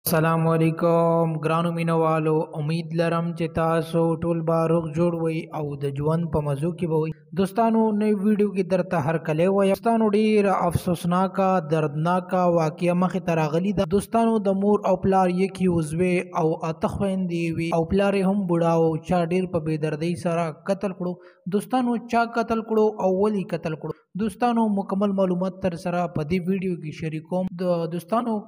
अस्सलामुअलैकुम ग्रानो मीनो वालो उम्मीद लरम چې تاسو ټول باروغ جوړ وي او د ژوند په مزو کې به وي دوستانو نوې ویډیو کې درته هر کله وي دوستانو ډیر افسوسناکه دردناکه واقعیا مخې ته راغلي ده دوستانو د مور او پلار یکی عضوې او اته خويندې وي او پلار یې هم بوډا او چا ډیر په بېدردۍ سره قتل کړو دوستانو چا قتل کړو او ولی قتل کړو دوستانو مکمل معلومات تر سره په دې ویډیو کې شریکوم د دوستانو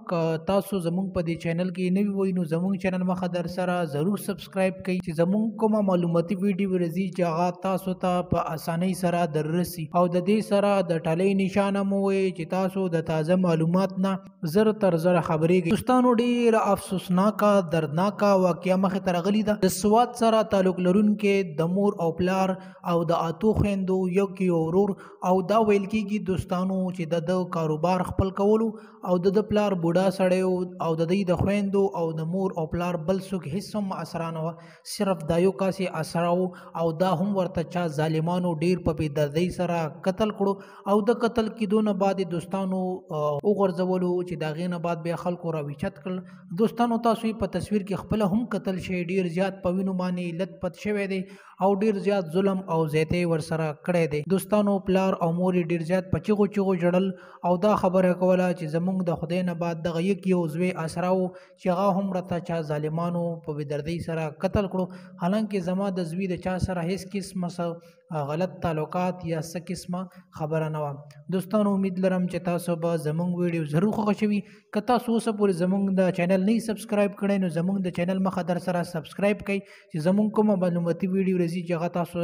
تاسو زموږ په دې چینل کې نوی وای نو زموږ چینل مخه در سره ضرور سبسکرایب کړئ چې زموږ کومه معلوماتي ویډیو ورزي چې هغه تاسو ته په اسانۍ سره دررسي او د دې سره د ټلۍ نشانه مو وي چې تاسو د تازه معلومات نه زر تر زر خبرېږئ دوستانو ډیر افسوسناکه دردناکه واقعیا مخې ته راغلې ده د سواد سره تعلق لرونکي د مور او پلار او د اتو خويندو یو کې ورور او دا ویل کېږي دوستانو چې د کاروبار خپل کولو او د پلار بوډا سړی او د د خويندو او د مور او پلار بل څوک هیڅ هم اثر نه و صرف دا یو کاسي اثر او دا هم ورته چا ظالمانو ډیر په بېدردۍ سره قتل کړو او د قتل کېدو نه بعد دوستانو وغورځولو چې د هغې نه بعد بیا خلکو راویچت کړل دوستانو تاسو په تصویر کې خپل هم قتل شي ډیر زیات په وینو باندې لت پت شوی دی او ډیر زیات ظلم او زیاتی ورسره کړی دی دوستانو پلار او مور ډیر زیات په چیغو جړل او دا خبره کوله چې زمونږ د خدای نه بعد دغه یک یو عضوې اسراو چې هغه هم راته چا ظالمانو په بېدردۍ سره قتل کړو حالانکه زما د زوی د چا سره هیڅ قسمه غلط تعلقات یا څه قسمه خبره نه وه دوستانو امید لرم چې تاسو به زمونږ ویډیو ضرور خوښ شوي که تاسو اوسه پورې زمونږ د چینل نه سبسکرایب کړئ نو زمونږ د چینل مخه در سره سبسکرایب کړئ چې زمونږ کومه معلوماتي ویډیو راځي چې هغه تاسو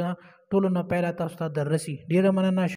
ټولو نه پیله تاسو ته دررسي ډیره مننه